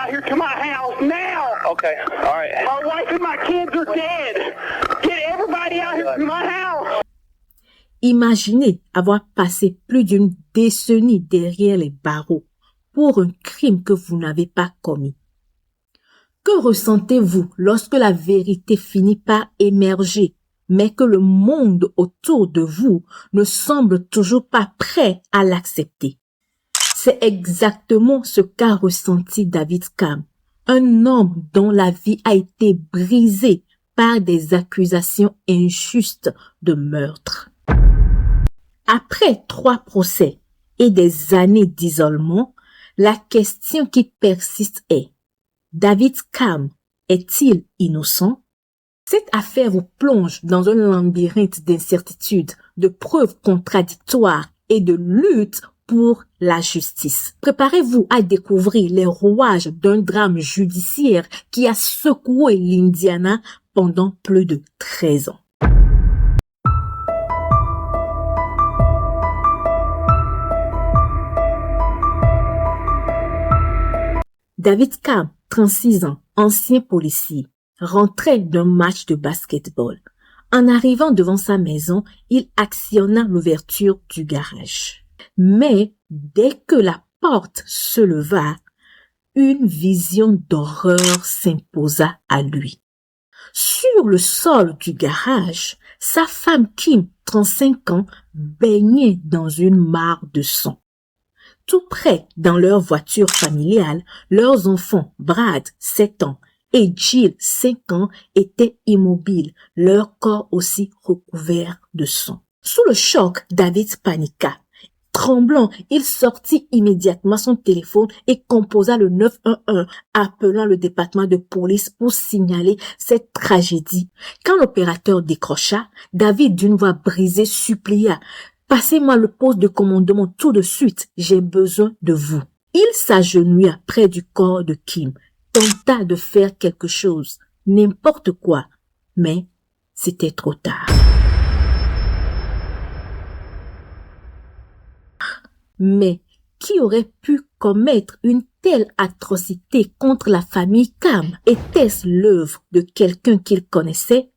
out here to my house now. Okay, all right. My wife and my kids are dead. Get everybody out here to my house. Imaginez avoir passé plus d'une décennie derrière les barreaux pour un crime que vous n'avez pas commis. Que ressentez-vous lorsque la vérité finit par émerger, mais que le monde autour de vous ne semble toujours pas prêt à l'accepter? C'est exactement ce qu'a ressenti David Cam, un homme dont la vie a été brisée par des accusations injustes de meurtre. Après 3 procès et des années d'isolement, la question qui persiste est: David Cam est-il innocent? Cette affaire vous plonge dans un labyrinthe d'incertitudes, de preuves contradictoires et de lutte pour la justice. Préparez-vous à découvrir les rouages d'un drame judiciaire qui a secoué l'Indiana pendant plus de 13 ans. David Cam, 36 ans, ancien policier, rentrait d'un match de basketball. En arrivant devant sa maison, il actionna l'ouverture du garage. Mais dès que la porte se leva, une vision d'horreur s'imposa à lui. Sur le sol du garage, sa femme Kim, 35 ans, baignait dans une mare de sang. Tout près, dans leur voiture familiale, leurs enfants, Brad, 7 ans, et Jill, 5 ans, étaient immobiles, leur corps aussi recouvert de sang. Sous le choc, David paniqua. Tremblant, il sortit immédiatement son téléphone et composa le 911, appelant le département de police pour signaler cette tragédie. Quand l'opérateur décrocha, David, d'une voix brisée, supplia: « Passez-moi le poste de commandement tout de suite, j'ai besoin de vous. » Il s'agenouilla près du corps de Kim, tenta de faire quelque chose, n'importe quoi, mais c'était trop tard. Mais qui aurait pu commettre une telle atrocité contre la famille Cam? Était-ce l'œuvre de quelqu'un qu'il connaissait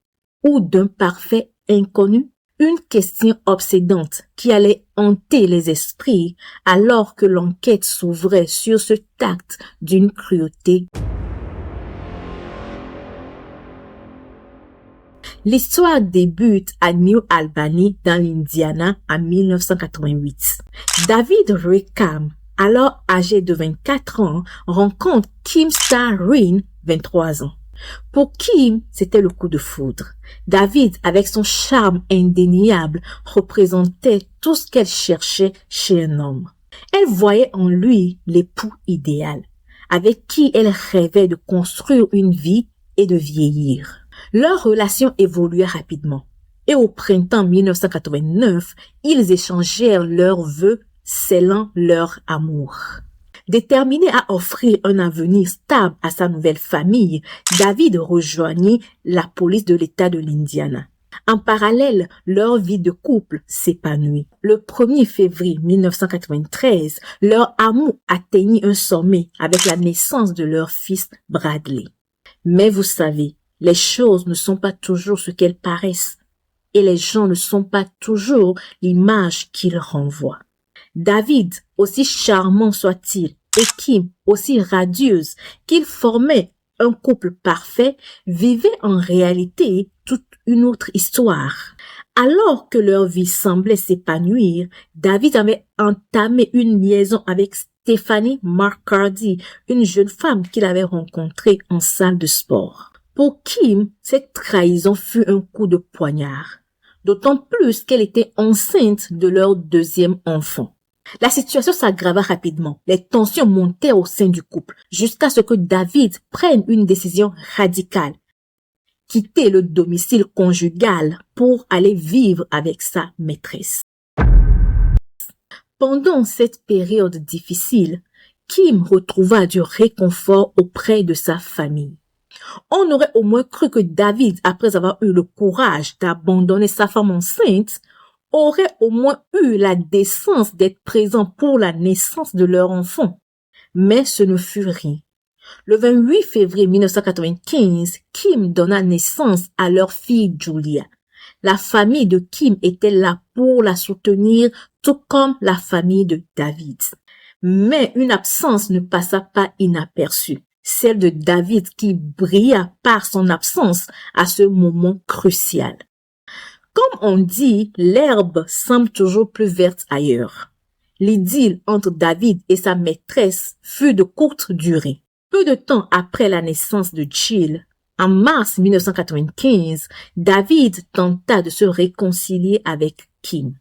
ou d'un parfait inconnu? Une question obsédante qui allait hanter les esprits alors que l'enquête s'ouvrait sur cet acte d'une cruauté. L'histoire débute à New Albany, dans l'Indiana, en 1988. David Ray Cam, alors âgé de 24 ans, rencontre Kim Starr-Rein, 23 ans. Pour Kim, c'était le coup de foudre. David, avec son charme indéniable, représentait tout ce qu'elle cherchait chez un homme. Elle voyait en lui l'époux idéal, avec qui elle rêvait de construire une vie et de vieillir. Leur relation évolua rapidement et au printemps 1989, ils échangèrent leurs vœux, scellant leur amour. Déterminé à offrir un avenir stable à sa nouvelle famille, David rejoignit la police de l'État de l'Indiana. En parallèle, leur vie de couple s'épanouit. Le 1er février 1993, leur amour atteignit un sommet avec la naissance de leur fils Bradley. Mais vous savez, les choses ne sont pas toujours ce qu'elles paraissent et les gens ne sont pas toujours l'image qu'ils renvoient. David, aussi charmant soit-il, et Kim, aussi radieuse, qu'ils formaient un couple parfait, vivaient en réalité toute une autre histoire. Alors que leur vie semblait s'épanouir, David avait entamé une liaison avec Stephanie McCarty, une jeune femme qu'il avait rencontrée en salle de sport. Pour Kim, cette trahison fut un coup de poignard, d'autant plus qu'elle était enceinte de leur deuxième enfant. La situation s'aggrava rapidement. Les tensions montèrent au sein du couple, jusqu'à ce que David prenne une décision radicale. Quitter le domicile conjugal pour aller vivre avec sa maîtresse. Pendant cette période difficile, Kim retrouva du réconfort auprès de sa famille. On aurait au moins cru que David, après avoir eu le courage d'abandonner sa femme enceinte, aurait au moins eu la décence d'être présent pour la naissance de leur enfant. Mais ce ne fut rien. Le 28 février 1995, Kim donna naissance à leur fille Julia. La famille de Kim était là pour la soutenir, tout comme la famille de David. Mais une absence ne passa pas inaperçue, celle de David qui brilla par son absence à ce moment crucial. Comme on dit, l'herbe semble toujours plus verte ailleurs. L'idylle entre David et sa maîtresse fut de courte durée. Peu de temps après la naissance de Jill, en mars 1995, David tenta de se réconcilier avec Kim.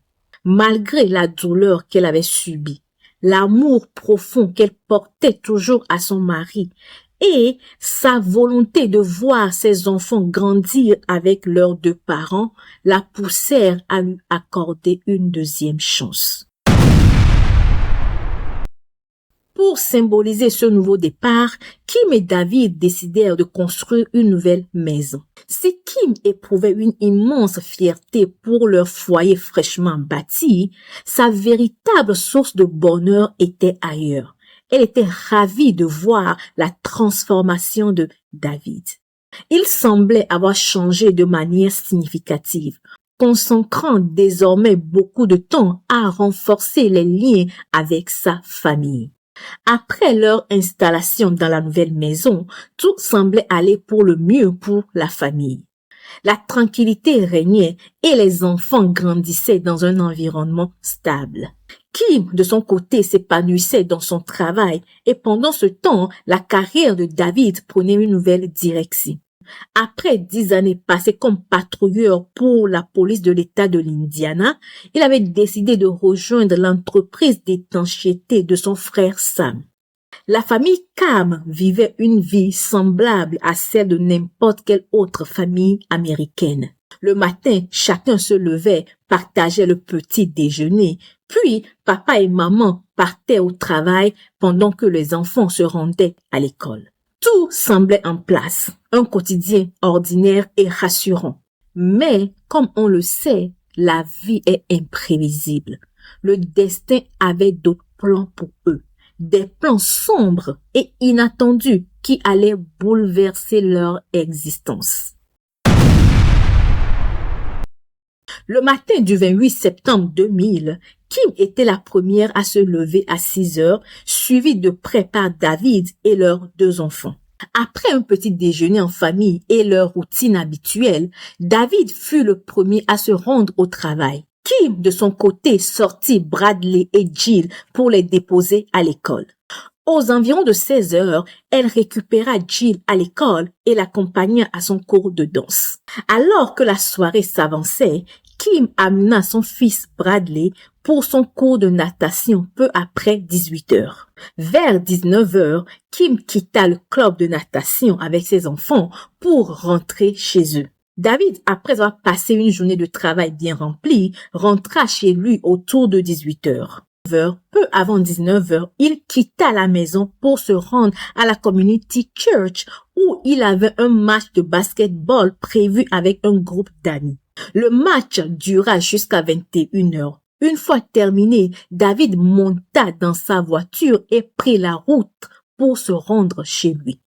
Malgré la douleur qu'elle avait subie, l'amour profond qu'elle portait toujours à son mari et sa volonté de voir ses enfants grandir avec leurs deux parents la poussèrent à lui accorder une deuxième chance. Pour symboliser ce nouveau départ, Kim et David décidèrent de construire une nouvelle maison. Si Kim éprouvait une immense fierté pour leur foyer fraîchement bâti, sa véritable source de bonheur était ailleurs. Elle était ravie de voir la transformation de David. Il semblait avoir changé de manière significative, consacrant désormais beaucoup de temps à renforcer les liens avec sa famille. Après leur installation dans la nouvelle maison, tout semblait aller pour le mieux pour la famille. La tranquillité régnait et les enfants grandissaient dans un environnement stable. Kim, de son côté, s'épanouissait dans son travail et pendant ce temps, la carrière de David prenait une nouvelle direction. Après 10 années passées comme patrouilleur pour la police de l'État de l'Indiana, il avait décidé de rejoindre l'entreprise d'étanchéité de son frère Sam. La famille Cam vivait une vie semblable à celle de n'importe quelle autre famille américaine. Le matin, chacun se levait, partageait le petit déjeuner, puis papa et maman partaient au travail pendant que les enfants se rendaient à l'école. Tout semblait en place, un quotidien ordinaire et rassurant. Mais, comme on le sait, la vie est imprévisible. Le destin avait d'autres plans pour eux, des plans sombres et inattendus qui allaient bouleverser leur existence. Le matin du 28 septembre 2000, Kim était la première à se lever à 6 heures, suivie de près par David et leurs 2 enfants. Après un petit déjeuner en famille et leur routine habituelle, David fut le premier à se rendre au travail. Kim, de son côté, sortit Bradley et Jill pour les déposer à l'école. Aux environs de 16 heures, elle récupéra Jill à l'école et l'accompagna à son cours de danse. Alors que la soirée s'avançait, Kim amena son fils Bradley pour son cours de natation peu après 18 heures. Vers 19 heures, Kim quitta le club de natation avec ses enfants pour rentrer chez eux. David, après avoir passé une journée de travail bien remplie, rentra chez lui autour de 18 heures. Peu avant 19 heures, il quitta la maison pour se rendre à la Community Church où il avait un match de basketball prévu avec un groupe d'amis. Le match dura jusqu'à 21 heures. Une fois terminé, David monta dans sa voiture et prit la route pour se rendre chez lui,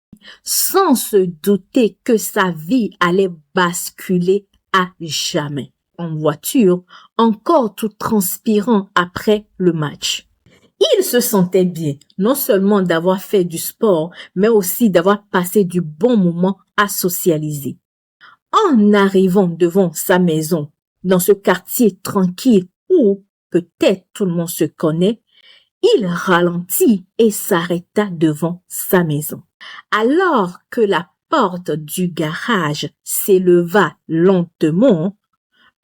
sans se douter que sa vie allait basculer à jamais. En voiture, encore tout transpirant après le match. Il se sentait bien, non seulement d'avoir fait du sport, mais aussi d'avoir passé du bon moment à socialiser. En arrivant devant sa maison, dans ce quartier tranquille où peut-être tout le monde se connaît, il ralentit et s'arrêta devant sa maison. Alors que la porte du garage s'éleva lentement,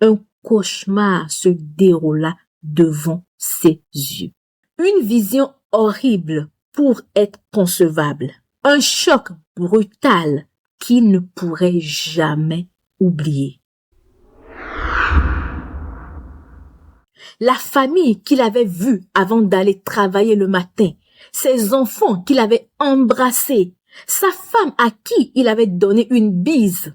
un cauchemar se déroula devant ses yeux. Une vision horrible pour être concevable. Un choc brutal qu'il ne pourrait jamais oublier. La famille qu'il avait vue avant d'aller travailler le matin, ses enfants qu'il avait embrassés, sa femme à qui il avait donné une bise,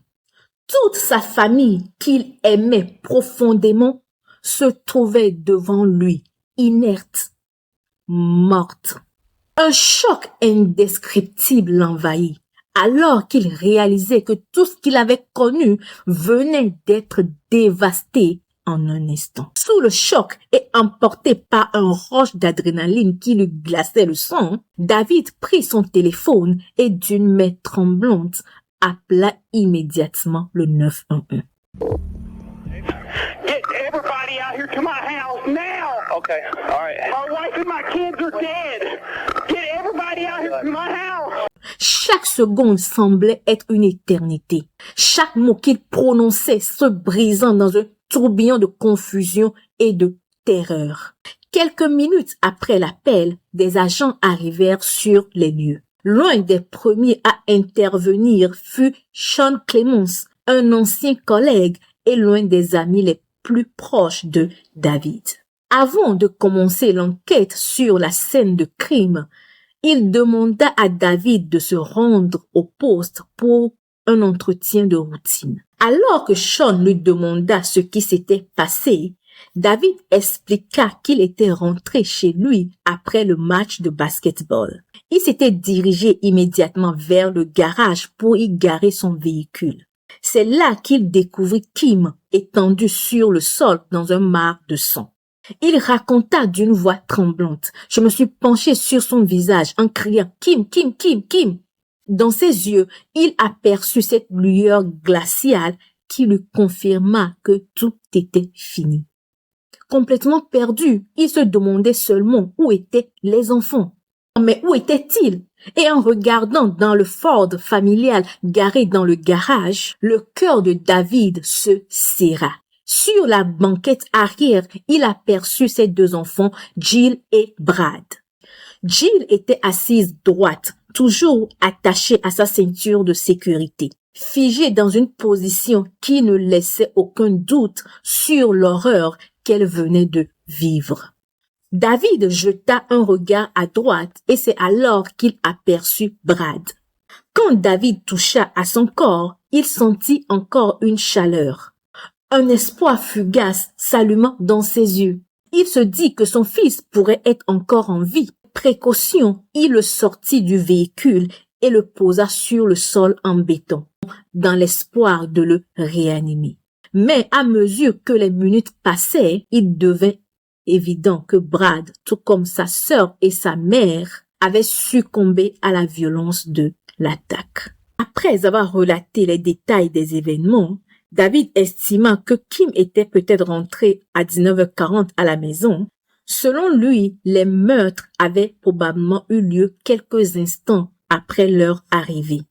toute sa famille qu'il aimait profondément se trouvait devant lui, inerte, morte. Un choc indescriptible l'envahit, alors qu'il réalisait que tout ce qu'il avait connu venait d'être dévasté en un instant. Sous le choc et emporté par un rush d'adrénaline qui lui glaçait le sang, David prit son téléphone et d'une main tremblante appela immédiatement le 911. Get everybody out here to my house now. Okay, all right. My wife and my kids are dead. Get everybody out here to my house. Chaque seconde semblait être une éternité. Chaque mot qu'il prononçait se brisant dans un tourbillon de confusion et de terreur. Quelques minutes après l'appel, des agents arrivèrent sur les lieux. L'un des premiers à intervenir fut Sean Clemons, un ancien collègue et l'un des amis les plus proches de David. Avant de commencer l'enquête sur la scène de crime, il demanda à David de se rendre au poste pour un entretien de routine. Alors que Sean lui demanda ce qui s'était passé, David expliqua qu'il était rentré chez lui après le match de basketball. Il s'était dirigé immédiatement vers le garage pour y garer son véhicule. C'est là qu'il découvrit Kim étendu sur le sol dans un mar de sang. Il raconta d'une voix tremblante. Je me suis penché sur son visage en criant « Kim, Kim, Kim, Kim !» Dans ses yeux, il aperçut cette lueur glaciale qui lui confirma que tout était fini. Complètement perdu, il se demandait seulement où étaient les enfants. Mais où étaient-ils? Et en regardant dans le Ford familial garé dans le garage, le cœur de David se serra. Sur la banquette arrière, il aperçut ses deux enfants, Jill et Brad. Jill était assise droite, toujours attachée à sa ceinture de sécurité, figée dans une position qui ne laissait aucun doute sur l'horreur qu'elle venait de vivre. David jeta un regard à droite et c'est alors qu'il aperçut Brad. Quand David toucha à son corps, il sentit encore une chaleur. Un espoir fugace s'alluma dans ses yeux. Il se dit que son fils pourrait être encore en vie. Précaution, il le sortit du véhicule et le posa sur le sol en béton, dans l'espoir de le réanimer. Mais à mesure que les minutes passaient, il devint évident que Brad, tout comme sa sœur et sa mère, avaient succombé à la violence de l'attaque. Après avoir relaté les détails des événements, David estima que Kim était peut-être rentré à 19h40 à la maison. Selon lui, les meurtres avaient probablement eu lieu quelques instants après leur arrivée.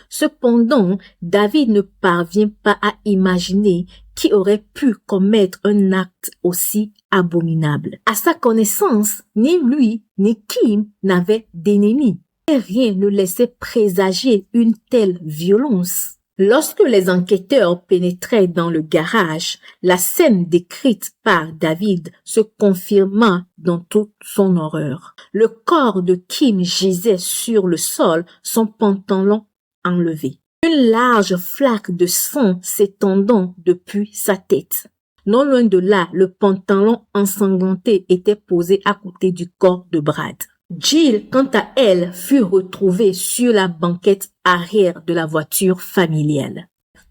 Cependant, David ne parvient pas à imaginer qui aurait pu commettre un acte aussi abominable. À sa connaissance, ni lui ni Kim n'avaient d'ennemis. Et rien ne laissait présager une telle violence. Lorsque les enquêteurs pénétraient dans le garage, la scène décrite par David se confirma dans toute son horreur. Le corps de Kim gisait sur le sol, son pantalon enlevé. Une large flaque de sang s'étendant depuis sa tête. Non loin de là, le pantalon ensanglanté était posé à côté du corps de Brad. Jill, quant à elle, fut retrouvée sur la banquette arrière de la voiture familiale,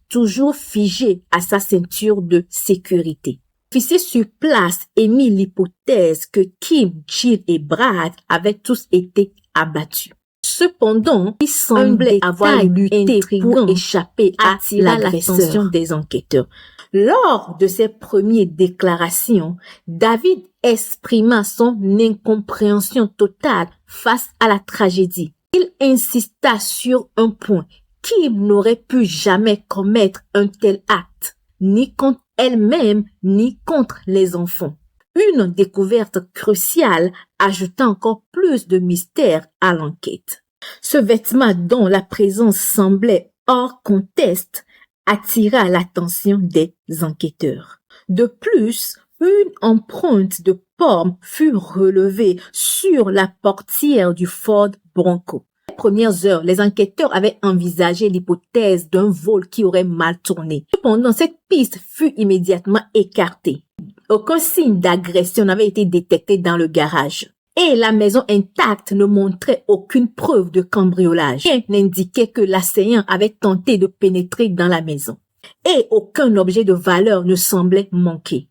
toujours figée à sa ceinture de sécurité. L'officier sur place émit l'hypothèse que Kim, Jill et Brad avaient tous été abattus. Cependant, il semblait avoir lutté pour échapper à l'attention des enquêteurs. Lors de ses premières déclarations, David exprima son incompréhension totale face à la tragédie. Il insista sur un point, Kim n'aurait pu jamais commettre un tel acte, ni contre elle-même, ni contre les enfants. Une découverte cruciale ajouta encore plus de mystère à l'enquête. Ce vêtement dont la présence semblait hors conteste attira l'attention des enquêteurs. De plus, une empreinte de pomme fut relevée sur la portière du Ford Bronco. Les premières heures, les enquêteurs avaient envisagé l'hypothèse d'un vol qui aurait mal tourné. Cependant, cette piste fut immédiatement écartée. Aucun signe d'agression n'avait été détecté dans le garage. et la maison intacte ne montrait aucune preuve de cambriolage. Rien n'indiquait que l'assaillant avait tenté de pénétrer dans la maison. Et aucun objet de valeur ne semblait manquer.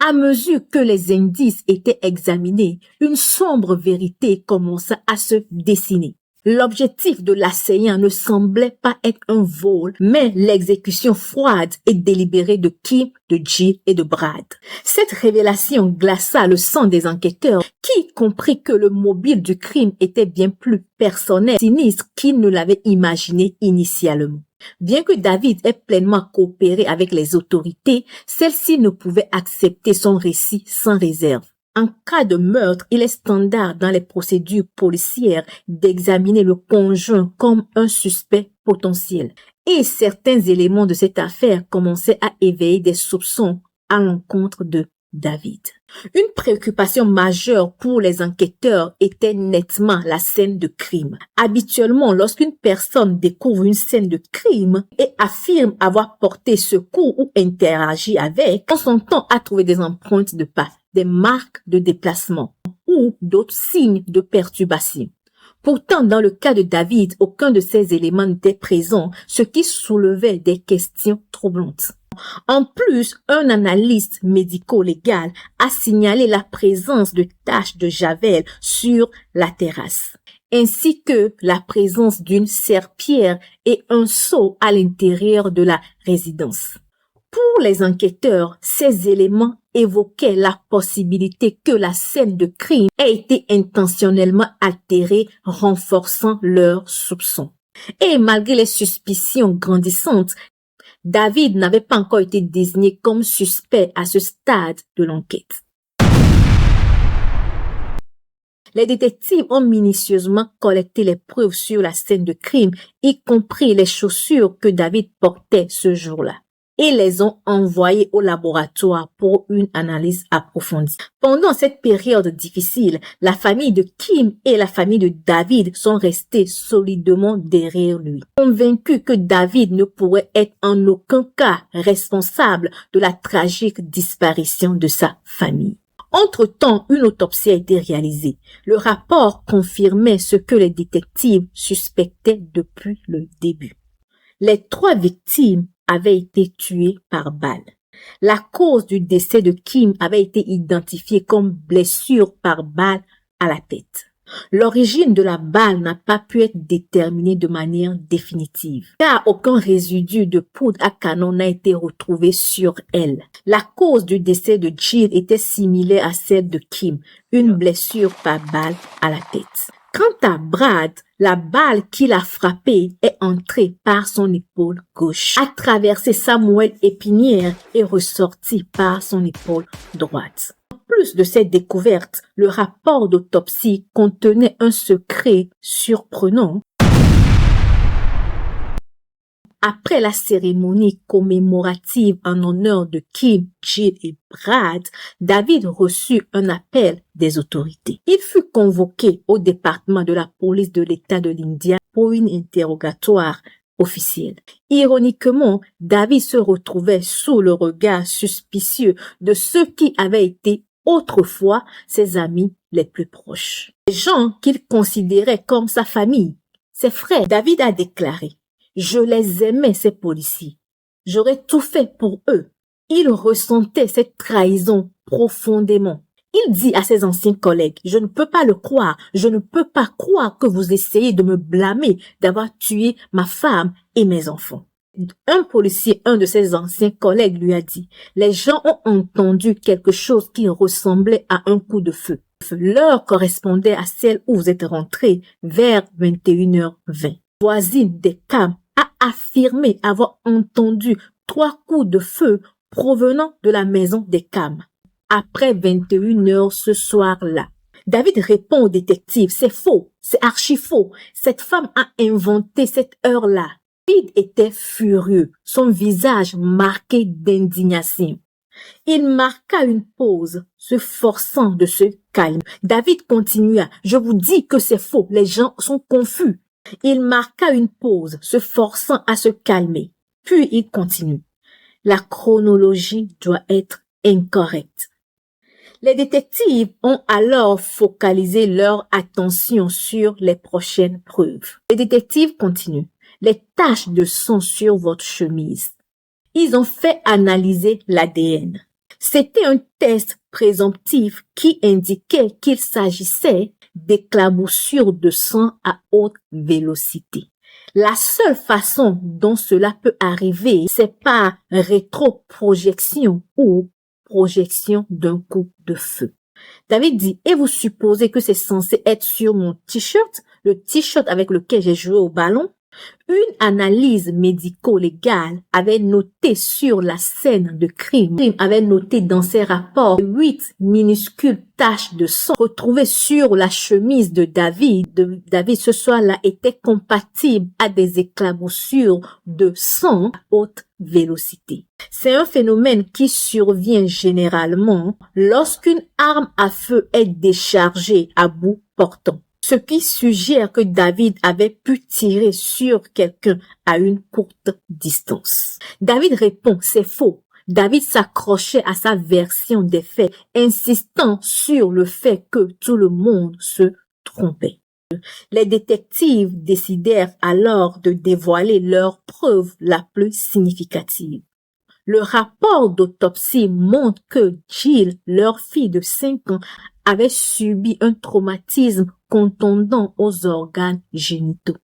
À mesure que les indices étaient examinés, une sombre vérité commença à se dessiner. L'objectif de l'assaillant ne semblait pas être un vol, mais l'exécution froide et délibérée de Kim, de Jill et de Brad. Cette révélation glaça le sang des enquêteurs qui comprit que le mobile du crime était bien plus personnel, sinistre qu'ils ne l'avaient imaginé initialement. Bien que David ait pleinement coopéré avec les autorités, celles-ci ne pouvaient accepter son récit sans réserve. En cas de meurtre, il est standard dans les procédures policières d'examiner le conjoint comme un suspect potentiel. Et certains éléments de cette affaire commençaient à éveiller des soupçons à l'encontre de David. Une préoccupation majeure pour les enquêteurs était nettement la scène de crime. Habituellement, lorsqu'une personne découvre une scène de crime et affirme avoir porté secours ou interagi avec, on s'entend à trouver des empreintes de pas, des marques de déplacement ou d'autres signes de perturbation. Pourtant, dans le cas de David, aucun de ces éléments n'était présent, ce qui soulevait des questions troublantes. En plus, un analyste médico-légal a signalé la présence de taches de javel sur la terrasse, ainsi que la présence d'une serpillière et un seau à l'intérieur de la résidence. Pour les enquêteurs, ces éléments évoquaient la possibilité que la scène de crime ait été intentionnellement altérée, renforçant leurs soupçons. Et malgré les suspicions grandissantes, David n'avait pas encore été désigné comme suspect à ce stade de l'enquête. Les détectives ont minutieusement collecté les preuves sur la scène de crime, y compris les chaussures que David portait ce jour-là, et les ont envoyées au laboratoire pour une analyse approfondie. Pendant cette période difficile, la famille de Kim et la famille de David sont restées solidement derrière lui, convaincus que David ne pourrait être en aucun cas responsable de la tragique disparition de sa famille. Entre-temps, une autopsie a été réalisée. Le rapport confirmait ce que les détectives suspectaient depuis le début. Les 3 victimes avaient été tuées par balle. La cause du décès de Kim avait été identifiée comme blessure par balle à la tête. L'origine de la balle n'a pas pu être déterminée de manière définitive, car aucun résidu de poudre à canon n'a été retrouvé sur elle. La cause du décès de Jill était similaire à celle de Kim, une blessure par balle à la tête. Quant à Brad, la balle qui l'a frappé est entrée par son épaule gauche, a traversé sa moelle épinière et ressortie par son épaule droite. En plus de cette découverte, le rapport d'autopsie contenait un secret surprenant. Après la cérémonie commémorative en honneur de Kim, Jill et Brad, David reçut un appel des autorités. Il fut convoqué au département de la police de l'État de l'Indiana pour une interrogatoire officielle. Ironiquement, David se retrouvait sous le regard suspicieux de ceux qui avaient été autrefois ses amis les plus proches. Les gens qu'il considérait comme sa famille, ses frères. David a déclaré: je les aimais, ces policiers. J'aurais tout fait pour eux. Il ressentait cette trahison profondément. Il dit à ses anciens collègues: je ne peux pas le croire. Je ne peux pas croire que vous essayez de me blâmer d'avoir tué ma femme et mes enfants. Un policier, un de ses anciens collègues, lui a dit: les gens ont entendu quelque chose qui ressemblait à un coup de feu. L'heure correspondait à celle où vous êtes rentré vers 21h20. Voisine des Cam a affirmé avoir entendu 3 coups de feu provenant de la maison des Cam après 21h ce soir-là. David répond au détective: c'est faux, c'est archi faux. Cette femme a inventé cette heure-là. David était furieux, son visage marqué d'indignation. Il marqua une pause, se forçant de se calmer. David continua: je vous dis que c'est faux, les gens sont confus. Il marqua une pause, se forçant à se calmer. Puis il continue: la chronologie doit être incorrecte. Les détectives ont alors focalisé leur attention sur les prochaines preuves. Les détectives continuent. Les taches de sang sur votre chemise. Ils ont fait analyser l'ADN. C'était un test présomptif qui indiquait qu'il s'agissait d'éclaboussures de sang à haute vélocité. La seule façon dont cela peut arriver, c'est par rétroprojection ou projection d'un coup de feu. David dit, et vous supposez que c'est censé être sur mon t-shirt, le t-shirt avec lequel j'ai joué au ballon? Une analyse médico-légale avait noté sur la scène de crime, avait noté dans ses rapports 8 minuscules taches de sang retrouvées sur la chemise de David. David, ce soir-là, était compatible à des éclaboussures de sang à haute vélocité. C'est un phénomène qui survient généralement lorsqu'une arme à feu est déchargée à bout portant. Ce qui suggère que David avait pu tirer sur quelqu'un à une courte distance. David répond, c'est faux. David s'accrochait à sa version des faits, insistant sur le fait que tout le monde se trompait. Les détectives décidèrent alors de dévoiler leur preuve la plus significative. Le rapport d'autopsie montre que Jill, leur fille de 5 ans, avait subi un traumatisme contondant aux organes génitaux.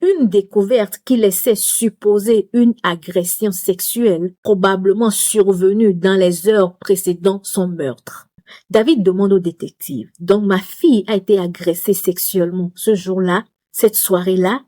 Une découverte qui laissait supposer une agression sexuelle probablement survenue dans les heures précédant son meurtre. David demande au détective, donc ma fille a été agressée sexuellement ce jour-là, cette soirée-là?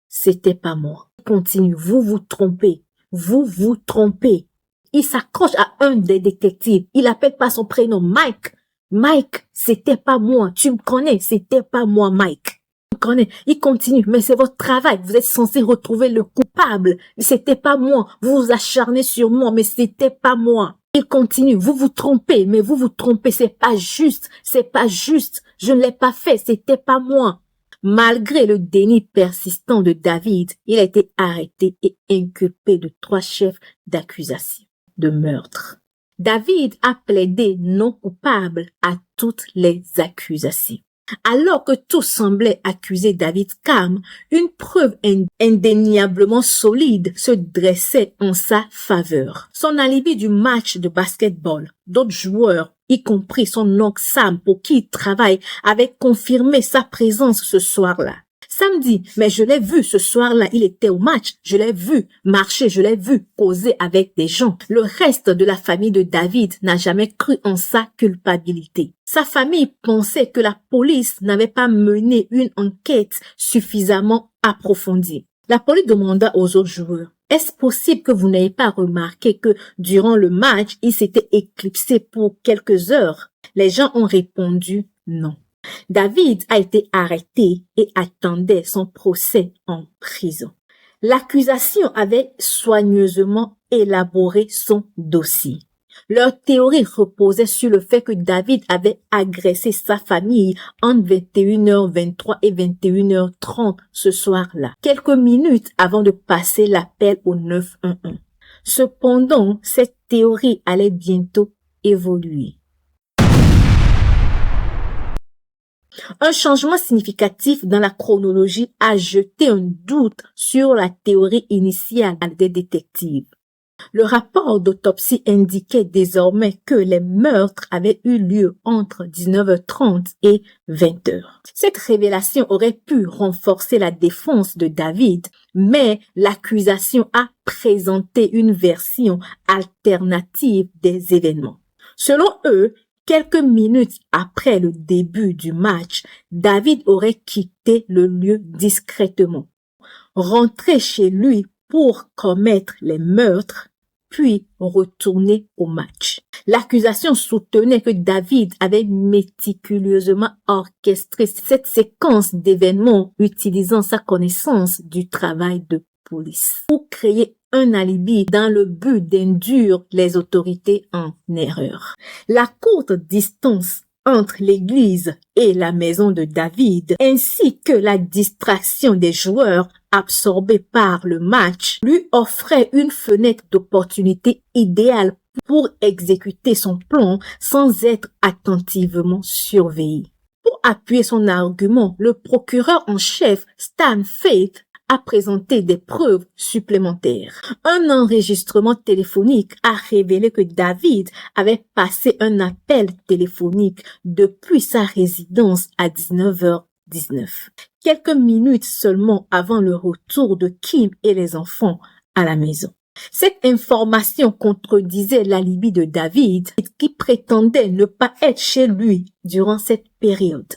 C'était pas moi. Continue, vous vous trompez. Vous vous trompez. Il s'accroche à un des détectives. Il appelle pas son prénom, Mike. Mike, c'était pas moi. Tu me connais, c'était pas moi, Mike. Tu me connais. Il continue, mais c'est votre travail. Vous êtes censé retrouver le coupable. C'était pas moi. Vous vous acharnez sur moi, mais c'était pas moi. Il continue, vous vous trompez, mais vous vous trompez. C'est pas juste. C'est pas juste. Je ne l'ai pas fait. C'était pas moi. Malgré le déni persistant de David, il a été arrêté et inculpé de 3 chefs d'accusation de meurtre. David a plaidé non coupable à toutes les accusations. Alors que tout semblait accuser David Cam, une preuve indéniablement solide se dressait en sa faveur. Son alibi du match de basketball, d'autres joueurs, y compris son oncle Sam pour qui il travaille, avait confirmé sa présence ce soir-là. Sam dit, mais je l'ai vu ce soir-là, il était au match, je l'ai vu marcher, je l'ai vu causer avec des gens. Le reste de la famille de David n'a jamais cru en sa culpabilité. Sa famille pensait que la police n'avait pas mené une enquête suffisamment approfondie. La police demanda aux autres joueurs, est-ce possible que vous n'ayez pas remarqué que durant le match, il s'était éclipsé pour quelques heures? Les gens ont répondu non. David a été arrêté et attendait son procès en prison. L'accusation avait soigneusement élaboré son dossier. Leur théorie reposait sur le fait que David avait agressé sa famille entre 21h23 et 21h30 ce soir-là, quelques minutes avant de passer l'appel au 911. Cependant, cette théorie allait bientôt évoluer. Un changement significatif dans la chronologie a jeté un doute sur la théorie initiale des détectives. Le rapport d'autopsie indiquait désormais que les meurtres avaient eu lieu entre 19h30 et 20h. Cette révélation aurait pu renforcer la défense de David, mais l'accusation a présenté une version alternative des événements. Selon eux, quelques minutes après le début du match, David aurait quitté le lieu discrètement, rentré chez lui pour commettre les meurtres, puis retourner au match. L'accusation soutenait que David avait méticuleusement orchestré cette séquence d'événements utilisant sa connaissance du travail de police pour créer un alibi dans le but d'induire les autorités en erreur. La courte distance entre l'église et la maison de David, ainsi que la distraction des joueurs absorbés par le match, lui offrait une fenêtre d'opportunité idéale pour exécuter son plan sans être attentivement surveillé. Pour appuyer son argument, le procureur en chef Stan Faith a présenté des preuves supplémentaires. Un enregistrement téléphonique a révélé que David avait passé un appel téléphonique depuis sa résidence à 19h19, quelques minutes seulement avant le retour de Kim et les enfants à la maison. Cette information contredisait l'alibi de David qui prétendait ne pas être chez lui durant cette période.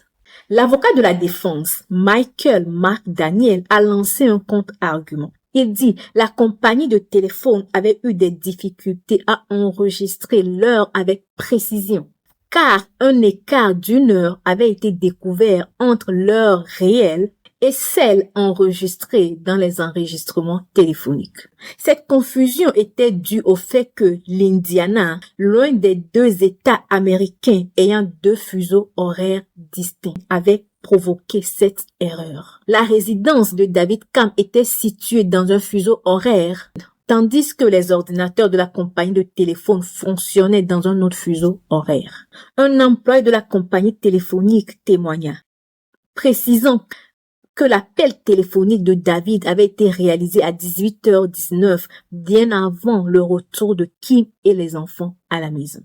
L'avocat de la défense, Michael McDaniel, a lancé un contre-argument. Il dit la compagnie de téléphone avait eu des difficultés à enregistrer l'heure avec précision, car un écart d'1 heure avait été découvert entre l'heure réelle et celle enregistrée dans les enregistrements téléphoniques. Cette confusion était due au fait que l'Indiana, l'un des 2 États américains ayant 2 fuseaux horaires distincts, avait provoqué cette erreur. La résidence de David Kam était située dans un fuseau horaire, tandis que les ordinateurs de la compagnie de téléphone fonctionnaient dans un autre fuseau horaire. Un employé de la compagnie téléphonique témoigna, précisant que l'appel téléphonique de David avait été réalisé à 18h19, bien avant le retour de Kim et les enfants à la maison.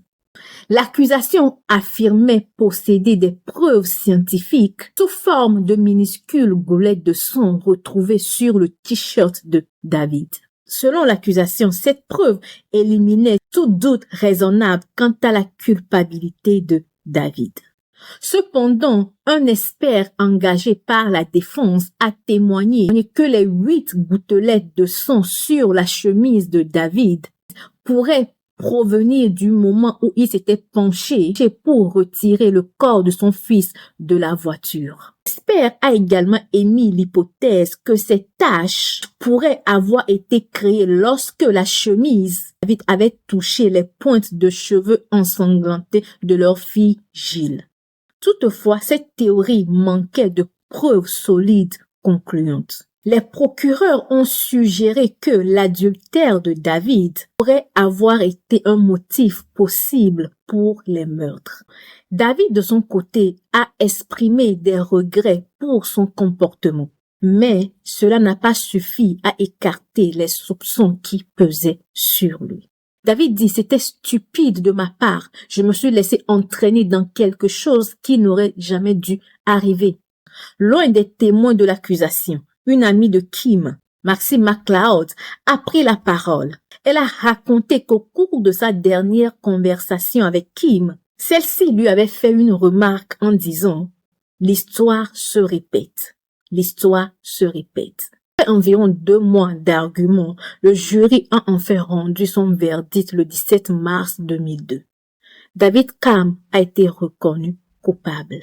L'accusation affirmait posséder des preuves scientifiques sous forme de minuscules goulettes de sang retrouvées sur le t-shirt de David. Selon l'accusation, cette preuve éliminait tout doute raisonnable quant à la culpabilité de David. Cependant, un expert engagé par la défense a témoigné que les 8 gouttelettes de sang sur la chemise de David pourraient provenir du moment où il s'était penché pour retirer le corps de son fils de la voiture. L'expert a également émis l'hypothèse que ces taches pourraient avoir été créées lorsque la chemise de David avait touché les pointes de cheveux ensanglantés de leur fille Jill. Toutefois, cette théorie manquait de preuves solides concluantes. Les procureurs ont suggéré que l'adultère de David pourrait avoir été un motif possible pour les meurtres. David, de son côté, a exprimé des regrets pour son comportement, mais cela n'a pas suffi à écarter les soupçons qui pesaient sur lui. David dit, c'était stupide de ma part. Je me suis laissé entraîner dans quelque chose qui n'aurait jamais dû arriver. L'un des témoins de l'accusation, une amie de Kim, Maxine McLeod, a pris la parole. Elle a raconté qu'au cours de sa dernière conversation avec Kim, celle-ci lui avait fait une remarque en disant « L'histoire se répète. L'histoire se répète. » Après environ 2 mois d'arguments, le jury a enfin rendu son verdict le 17 mars 2002. David Kam a été reconnu coupable.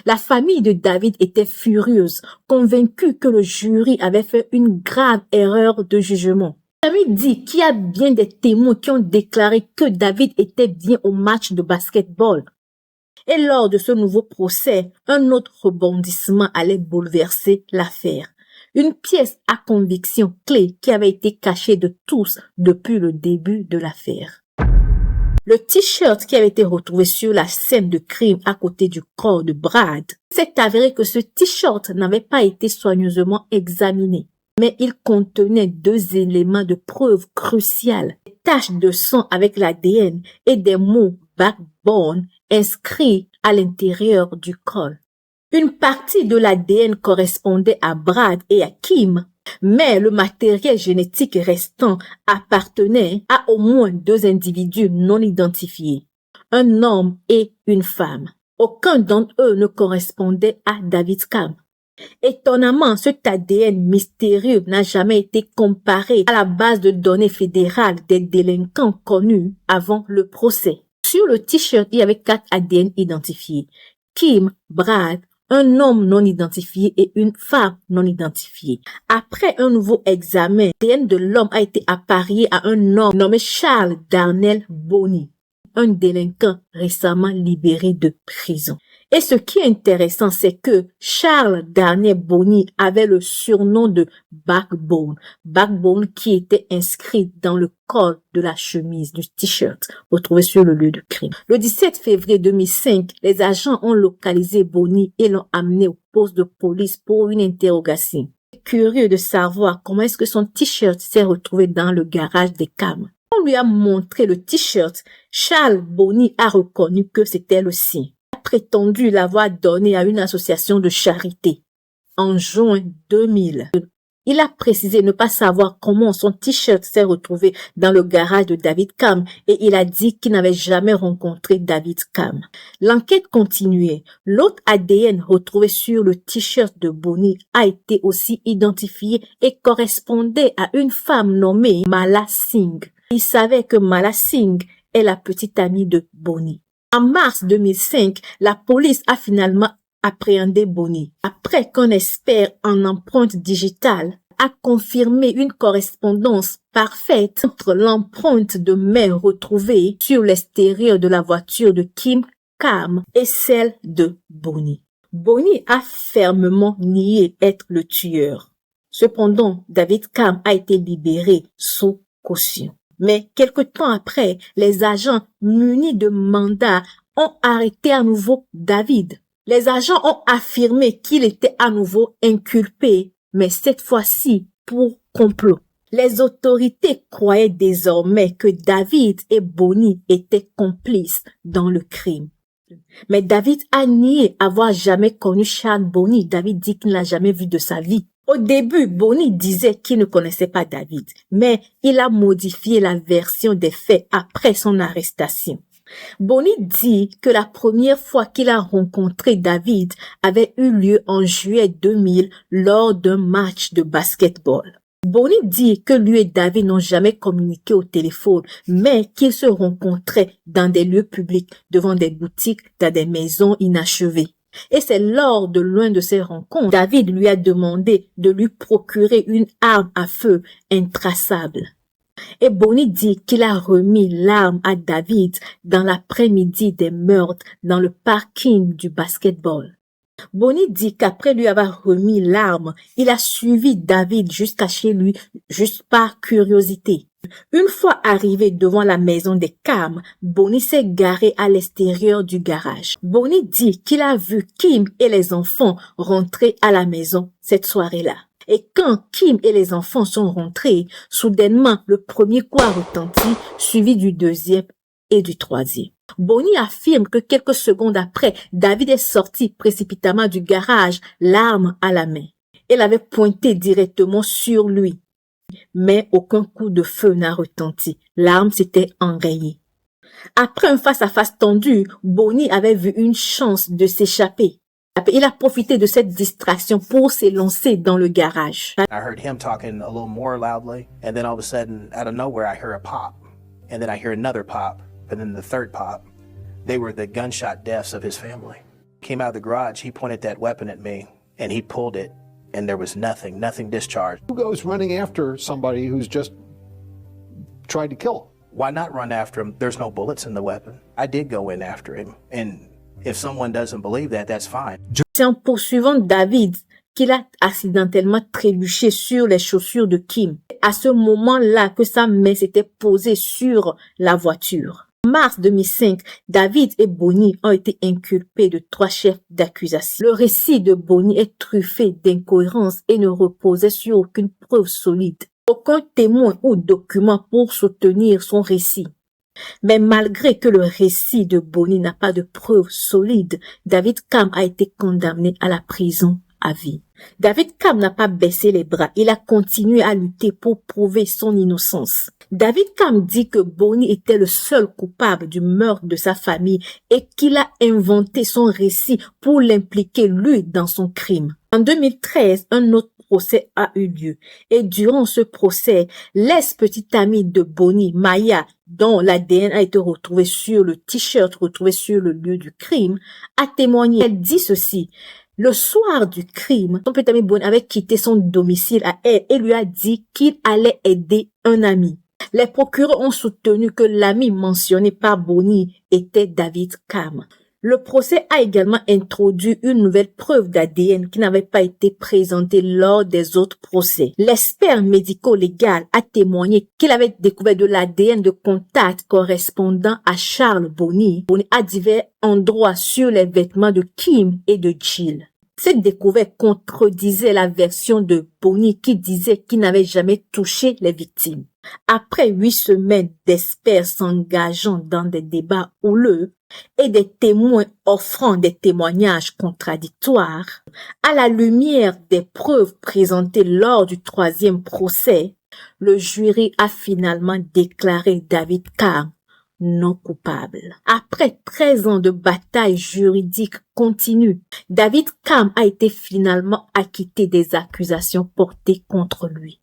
La famille de David était furieuse, convaincue que le jury avait fait une grave erreur de jugement. David dit qu'il y a bien des témoins qui ont déclaré que David était bien au match de basketball. Et lors de ce nouveau procès, un autre rebondissement allait bouleverser l'affaire. Une pièce à conviction clé qui avait été cachée de tous depuis le début de l'affaire. Le t-shirt qui avait été retrouvé sur la scène de crime à côté du corps de Brad, s'est avéré que ce t-shirt n'avait pas été soigneusement examiné, mais il contenait 2 éléments de preuve cruciales, des taches de sang avec l'ADN et des mots backbone inscrits à l'intérieur du col. Une partie de l'ADN correspondait à Brad et à Kim, mais le matériel génétique restant appartenait à au moins 2 individus non identifiés, un homme et une femme. Aucun d'entre eux ne correspondait à David Kam. Étonnamment, cet ADN mystérieux n'a jamais été comparé à la base de données fédérale des délinquants connus avant le procès. Sur le t-shirt, il y avait 4 ADN identifiés. Kim, Brad, un homme non identifié et une femme non identifiée. Après un nouveau examen, l'ADN de l'homme a été apparié à un homme nommé Charles Darnell Bonny, un délinquant récemment libéré de prison. Et ce qui est intéressant, c'est que Charles Garnier Boni avait le surnom de Backbone. Backbone qui était inscrit dans le col de la chemise, du t-shirt, retrouvé sur le lieu du crime. Le 17 février 2005, les agents ont localisé Boni et l'ont amené au poste de police pour une interrogation. Curieux de savoir comment est-ce que son t-shirt s'est retrouvé dans le garage des CAM. On lui a montré le t-shirt. Charles Boni a reconnu que c'était le sien. Il a prétendu l'avoir donné à une association de charité en juin 2000. Il a précisé ne pas savoir comment son t-shirt s'est retrouvé dans le garage de David Cam et il a dit qu'il n'avait jamais rencontré David Cam. L'enquête continuait. L'autre ADN retrouvé sur le t-shirt de Boni a été aussi identifié et correspondait à une femme nommée Mala Singh. Il savait que Mala Singh est la petite amie de Boni. En mars 2005, la police a finalement appréhendé Boni. Après qu'un expert en empreinte digitale a confirmé une correspondance parfaite entre l'empreinte de main retrouvée sur l'extérieur de la voiture de Kim Cam et celle de Boni. Boni a fermement nié être le tueur. Cependant, David Cam a été libéré sous caution. Mais quelque temps après, les agents munis de mandats ont arrêté à nouveau David. Les agents ont affirmé qu'il était à nouveau inculpé, mais cette fois-ci pour complot. Les autorités croyaient désormais que David et Boni étaient complices dans le crime. Mais David a nié avoir jamais connu Charles Boni. David dit qu'il ne l'a jamais vu de sa vie. Au début, Boni disait qu'il ne connaissait pas David, mais il a modifié la version des faits après son arrestation. Boni dit que la première fois qu'il a rencontré David avait eu lieu en juillet 2000 lors d'un match de basketball. Boni dit que lui et David n'ont jamais communiqué au téléphone, mais qu'ils se rencontraient dans des lieux publics, devant des boutiques, dans des maisons inachevées. Et c'est lors de l'une de ces rencontres, David lui a demandé de lui procurer une arme à feu intraçable. Et Boni dit qu'il a remis l'arme à David dans l'après-midi des meurtres dans le parking du basketball. Boni dit qu'après lui avoir remis l'arme, il a suivi David jusqu'à chez lui, juste par curiosité. Une fois arrivé devant la maison des Cam, Boni s'est garé à l'extérieur du garage. Boni dit qu'il a vu Kim et les enfants rentrer à la maison cette soirée-là. Et quand Kim et les enfants sont rentrés, soudainement, le premier coup a retenti, suivi du deuxième et du troisième. Boni affirme que quelques secondes après, David est sorti précipitamment du garage, l'arme à la main. Elle avait pointé directement sur lui. Mais aucun coup de feu n'a retenti. L'arme s'était enrayée. Après un face-à-face tendu, Boni avait vu une chance de s'échapper. Il a profité de cette distraction pour s'élancer dans le garage. I heard him talking a little more loudly, and then all of a sudden, out of nowhere, I hear a pop, and then I hear another pop, and then the third pop. They were the gunshot deaths of his family. Came out of the garage, he pointed that weapon at me, and he pulled it, and there was nothing discharged. Who goes running after somebody who's just tried to kill him? Why not run after him? There's no bullets in the weapon. I did go in after him, and if someone doesn't believe that, that's fine. C'est en poursuivant David qu'il a accidentellement trébuché sur les chaussures de Kim. À ce moment-là que sa main s'était posée sur la voiture. En mars 2005, David et Boni ont été inculpés de 3 chefs d'accusation. Le récit de Boni est truffé d'incohérences et ne reposait sur aucune preuve solide. Aucun témoin ou document pour soutenir son récit. Mais malgré que le récit de Boni n'a pas de preuves solides, David Cam a été condamné à la prison à vie. David Cam n'a pas baissé les bras, il a continué à lutter pour prouver son innocence. David Cam dit que Boni était le seul coupable du meurtre de sa famille et qu'il a inventé son récit pour l'impliquer lui dans son crime. En 2013, un autre procès a eu lieu et durant ce procès, l'ex-petite amie de Boni, Maya, dont l'ADN a été retrouvé sur le t-shirt retrouvé sur le lieu du crime, a témoigné. Elle dit ceci: le soir du crime, son petit ami Boni avait quitté son domicile à elle et lui a dit qu'il allait aider un ami. Les procureurs ont soutenu que l'ami mentionné par Boni était David Cam. Le procès a également introduit une nouvelle preuve d'ADN qui n'avait pas été présentée lors des autres procès. L'expert médico-légal a témoigné qu'il avait découvert de l'ADN de contact correspondant à Charles Bonny à divers endroits sur les vêtements de Kim et de Jill. Cette découverte contredisait la version de Bonny qui disait qu'il n'avait jamais touché les victimes. Après 8 semaines d'experts s'engageant dans des débats houleux et des témoins offrant des témoignages contradictoires, à la lumière des preuves présentées lors du 3e procès, le jury a finalement déclaré David Carr non coupable. Après 13 ans de bataille juridique continue, David Carr a été finalement acquitté des accusations portées contre lui.